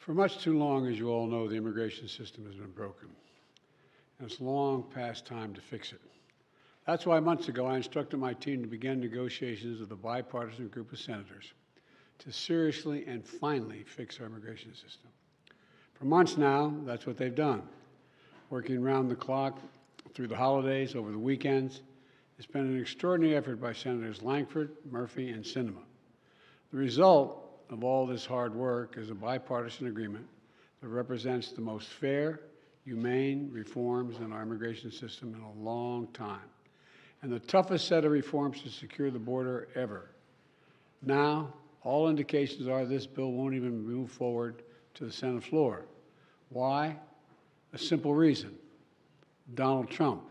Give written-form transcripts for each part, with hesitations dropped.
For much too long, as you all know, the immigration system has been broken, and it's long past time to fix it. That's why months ago I instructed my team to begin negotiations with a bipartisan group of senators to seriously and finally fix our immigration system. For months now, that's what they've done, working round the clock through the holidays, over the weekends. It's been an extraordinary effort by Senators Lankford, Murphy, and Sinema. The result of all this hard work is a bipartisan agreement that represents the most fair, humane reforms in our immigration system in a long time, and the toughest set of reforms to secure the border ever. Now, all indications are this bill won't even move forward to the Senate floor. Why? A simple reason: Donald Trump.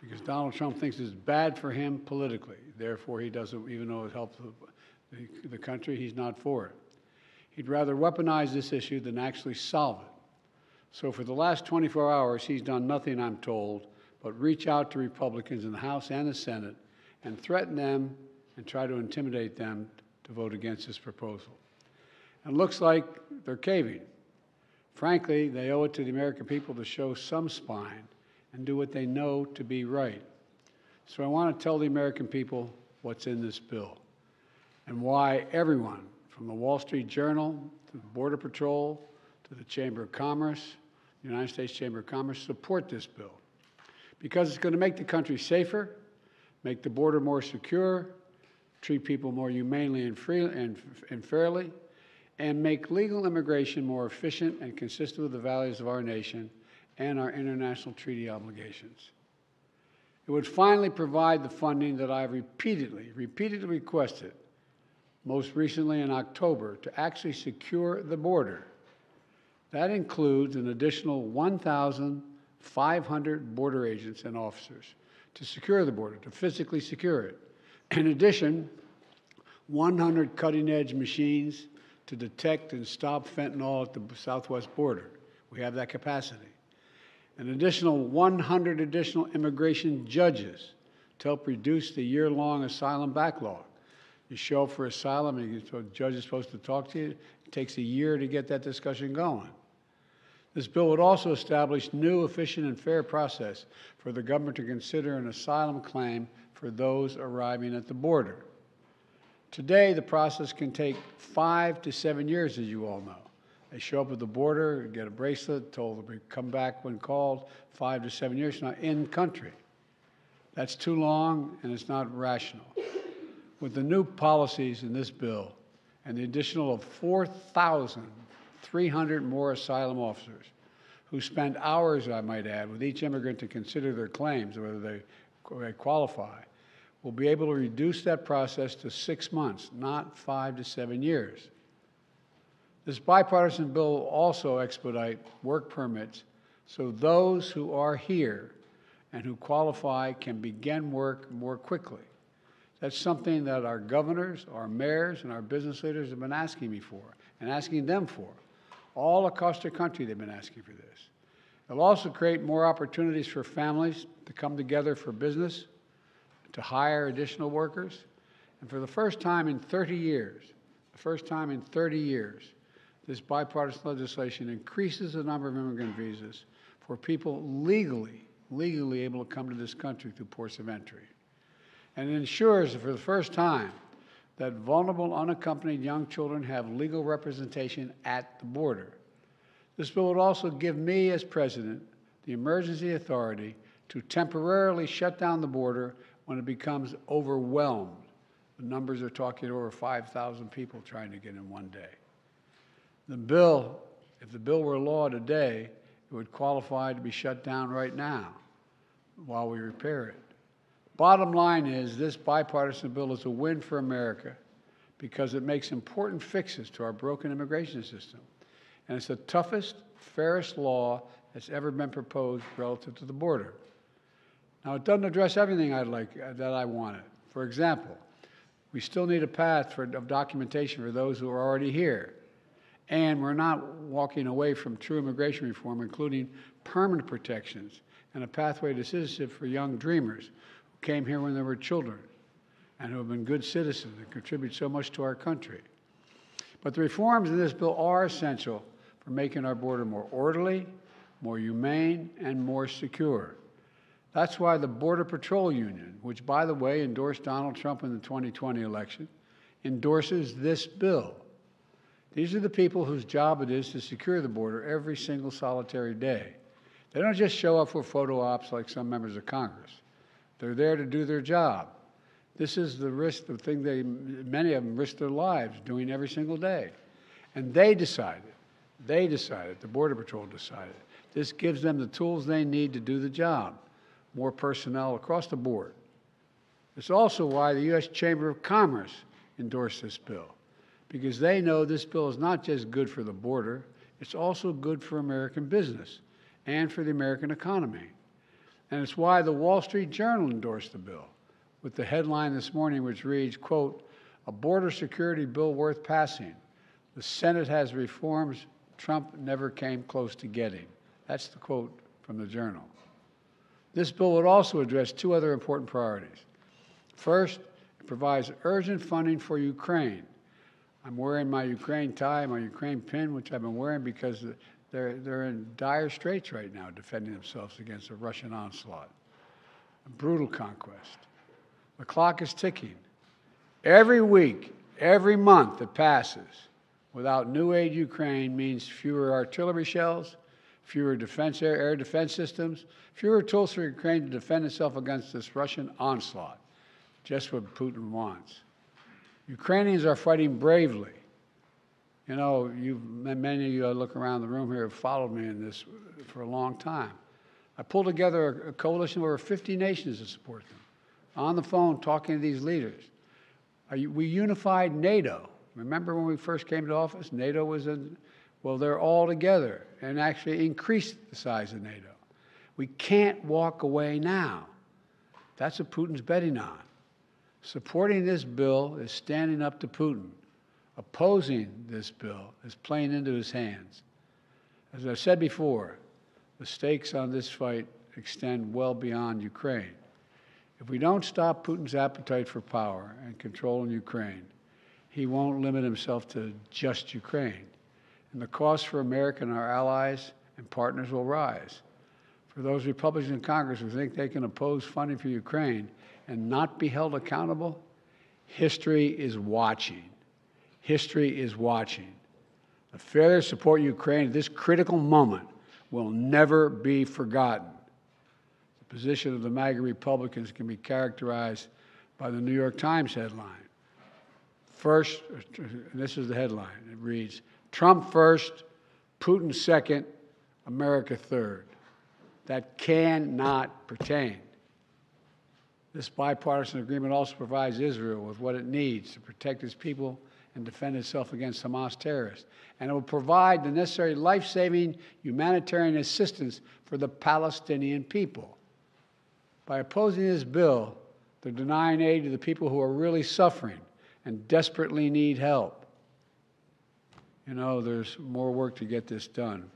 Because Donald Trump thinks it's bad for him politically. Therefore, he doesn't, even though it helps the country, he's not for it. He'd rather weaponize this issue than actually solve it. So for the last 24 hours, he's done nothing, I'm told, but reach out to Republicans in the House and the Senate and threaten them and try to intimidate them to vote against this proposal. And it looks like they're caving. Frankly, they owe it to the American people to show some spine and do what they know to be right. So I want to tell the American people what's in this bill and why everyone, from the Wall Street Journal to the Border Patrol to the Chamber of Commerce, the United States Chamber of Commerce, support this bill. Because it's going to make the country safer, make the border more secure, treat people more humanely and fairly, and make legal immigration more efficient and consistent with the values of our nation and our international treaty obligations. It would finally provide the funding that I've repeatedly requested, most recently in October, to actually secure the border. That includes an additional 1,500 border agents and officers to secure the border, to physically secure it. In addition, 100 cutting-edge machines to detect and stop fentanyl at the southwest border. We have that capacity. An additional 100 additional immigration judges to help reduce the year-long asylum backlog. You show up for asylum and the judge is supposed to talk to you. It takes a year to get that discussion going. This bill would also establish new, efficient, and fair process for the government to consider an asylum claim for those arriving at the border. Today, the process can take 5 to 7 years, as you all know. They show up at the border, get a bracelet, told to come back when called, 5 to 7 years from now, in country. That's too long, and it's not rational. With the new policies in this bill and the additional of 4,300 more asylum officers who spend hours, I might add, with each immigrant to consider their claims, whether they qualify, we'll be able to reduce that process to 6 months, not 5 to 7 years. This bipartisan bill will also expedite work permits so those who are here and who qualify can begin work more quickly. That's something that our governors, our mayors, and our business leaders have been asking me for and asking them for. All across the country they've been asking for this. It'll also create more opportunities for families to come together for business, to hire additional workers, and for the first time in 30 years, this bipartisan legislation increases the number of immigrant visas for people legally able to come to this country through ports of entry. And it ensures that for the first time that vulnerable, unaccompanied young children have legal representation at the border. This bill would also give me, as president, the emergency authority to temporarily shut down the border when it becomes overwhelmed. The numbers are talking over 5,000 people trying to get in one day. The bill, if the bill were law today, it would qualify to be shut down right now while we repair it. Bottom line is, this bipartisan bill is a win for America because it makes important fixes to our broken immigration system. And it's the toughest, fairest law that's ever been proposed relative to the border. Now, it doesn't address everything that I wanted. For example, we still need a path of documentation for those who are already here. And we're not walking away from true immigration reform, including permanent protections and a pathway to citizenship for young dreamers who came here when they were children and who have been good citizens and contribute so much to our country. But the reforms in this bill are essential for making our border more orderly, more humane, and more secure. That's why the Border Patrol Union, which, by the way, endorsed Donald Trump in the 2020 election, endorses this bill. These are the people whose job it is to secure the border every single solitary day. They don't just show up for photo ops like some members of Congress. They're there to do their job. This is the risk, the thing many of them risk their lives doing every single day. And they decided, the Border Patrol decided, this gives them the tools they need to do the job, more personnel across the board. It's also why the U.S. Chamber of Commerce endorsed this bill, because they know this bill is not just good for the border, it's also good for American business and for the American economy. And it's why the Wall Street Journal endorsed the bill, with the headline this morning which reads, quote, "A border security bill worth passing. The Senate has reforms Trump never came close to getting." That's the quote from the Journal. This bill would also address two other important priorities. First, it provides urgent funding for Ukraine. I'm wearing my Ukraine tie, my Ukraine pin, which I've been wearing because they're in dire straits right now defending themselves against a Russian onslaught, a brutal conquest. The clock is ticking. Every week, every month that passes without new aid to Ukraine means fewer artillery shells, fewer air defense systems, fewer tools for Ukraine to defend itself against this Russian onslaught, just what Putin wants. Ukrainians are fighting bravely. You know, many of you, I look around the room here, have followed me in this for a long time. I pulled together a coalition of over 50 nations to support them. On the phone, talking to these leaders. We unified NATO. Remember when we first came to office? NATO was well, they're all together and actually increased the size of NATO. We can't walk away now. That's what Putin's betting on. Supporting this bill is standing up to Putin. Opposing this bill is playing into his hands. As I've said before, the stakes on this fight extend well beyond Ukraine. If we don't stop Putin's appetite for power and control in Ukraine, he won't limit himself to just Ukraine. And the cost for America and our allies and partners will rise. For those Republicans in Congress who think they can oppose funding for Ukraine and not be held accountable, history is watching. History is watching. The failure to support Ukraine at this critical moment will never be forgotten. The position of the MAGA Republicans can be characterized by the New York Times headline. First, and this is the headline, it reads, "Trump first, Putin second, America third." That cannot pertain. This bipartisan agreement also provides Israel with what it needs to protect its people and defend itself against Hamas terrorists. And it will provide the necessary life-saving humanitarian assistance for the Palestinian people. By opposing this bill, they're denying aid to the people who are really suffering and desperately need help. You know, there's more work to get this done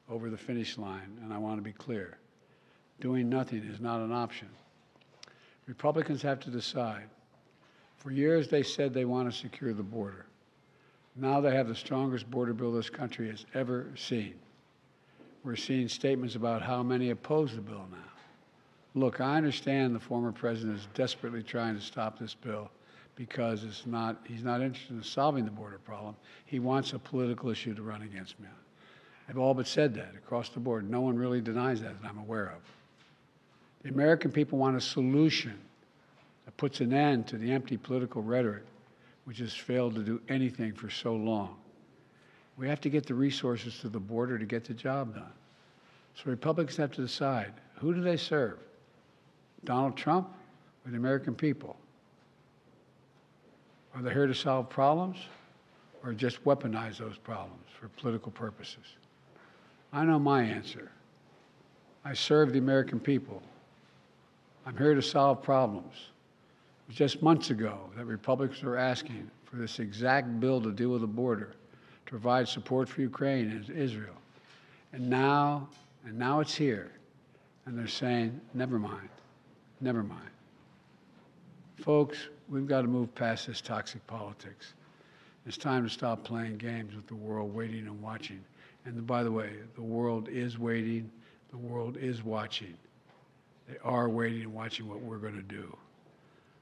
over the finish line, and I want to be clear. Doing nothing is not an option. Republicans have to decide. For years, they said they want to secure the border. Now they have the strongest border bill this country has ever seen. We're seeing statements about how many oppose the bill now. Look, I understand the former president is desperately trying to stop this bill because he's not interested in solving the border problem. He wants a political issue to run against me. They've all but said that across the board. No one really denies that I'm aware of. The American people want a solution that puts an end to the empty political rhetoric which has failed to do anything for so long. We have to get the resources to the border to get the job done. So Republicans have to decide, who do they serve? Donald Trump or the American people? Are they here to solve problems or just weaponize those problems for political purposes? I know my answer. I serve the American people. I'm here to solve problems. It was just months ago that Republicans were asking for this exact bill to deal with the border, to provide support for Ukraine and Israel. And now it's here. And they're saying, never mind, never mind. Folks, we've got to move past this toxic politics. It's time to stop playing games with the world waiting and watching. And by the way, the world is waiting. The world is watching. They are waiting and watching what we're going to do.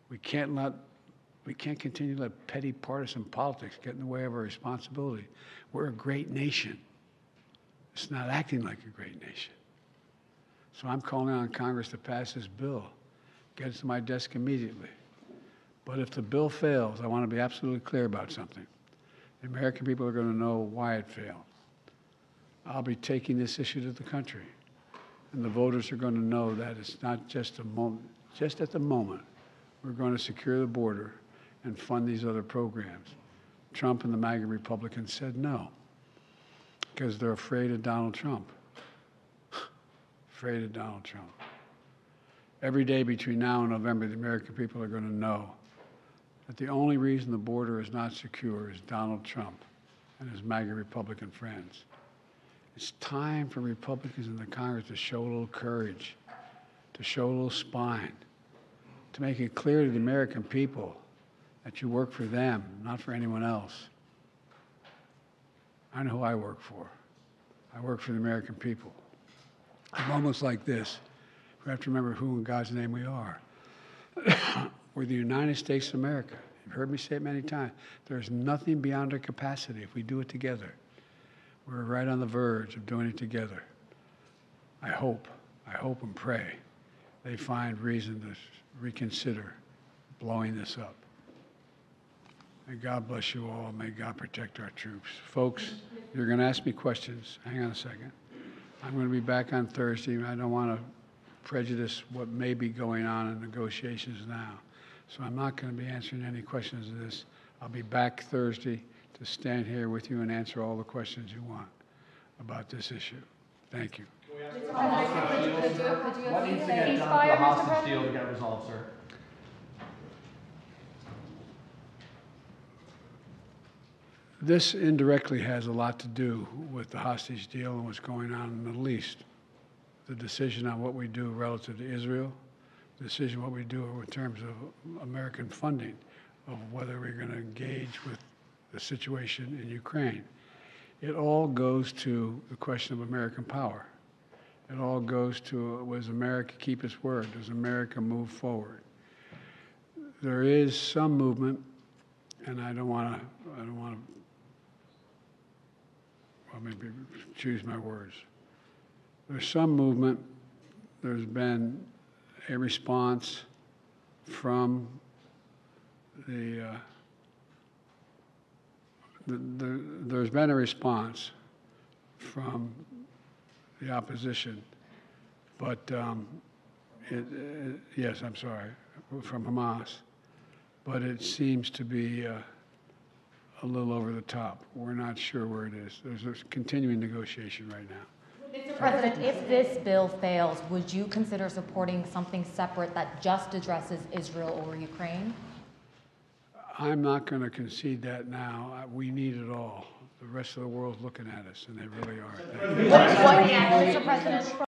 We can't continue to let petty partisan politics get in the way of our responsibility. We're a great nation. It's not acting like a great nation. So I'm calling on Congress to pass this bill, get it to my desk immediately. But if the bill fails, I want to be absolutely clear about something. The American people are going to know why it failed. I'll be taking this issue to the country, and the voters are going to know that it's not just a moment. Just at the moment, we're going to secure the border and fund these other programs. Trump and the MAGA Republicans said no, because they're afraid of Donald Trump. Afraid of Donald Trump. Every day between now and November, the American people are going to know that the only reason the border is not secure is Donald Trump and his MAGA Republican friends. It's time for Republicans in the Congress to show a little courage, to show a little spine, to make it clear to the American people that you work for them, not for anyone else. I know who I work for. I work for the American people. I'm almost like this. We have to remember who in God's name we are. We're the United States of America. You've heard me say it many times. There's nothing beyond our capacity if we do it together. We're right on the verge of doing it together. I hope and pray they find reason to reconsider blowing this up. May God bless you all. May God protect our troops. Folks, you're going to ask me questions. Hang on a second. I'm going to be back on Thursday. I don't want to prejudice what may be going on in negotiations now. So I'm not going to be answering any questions of this. I'll be back Thursday to stand here with you and answer all the questions you want about this issue. Thank you. What needs to get done for the hostage deal to get resolved, sir? This indirectly has a lot to do with the hostage deal and what's going on in the Middle East. The decision on what we do relative to Israel, the decision what we do in terms of American funding, of whether we're going to engage with the situation in Ukraine. It all goes to the question of American power. It all goes to, does America keep its word? Does America move forward? There is some movement, and I don't want to, well, maybe choose my words. There's some movement. There's been a response from there's been a response from the opposition, but yes, I'm sorry, from Hamas, but it seems to be a little over the top. We're not sure where it is. There's a continuing negotiation right now. Mr. President, if this bill fails, would you consider supporting something separate that just addresses Israel or Ukraine? I'm not going to concede that now. We need it all. The rest of the world's looking at us, and they really are. Mr. President,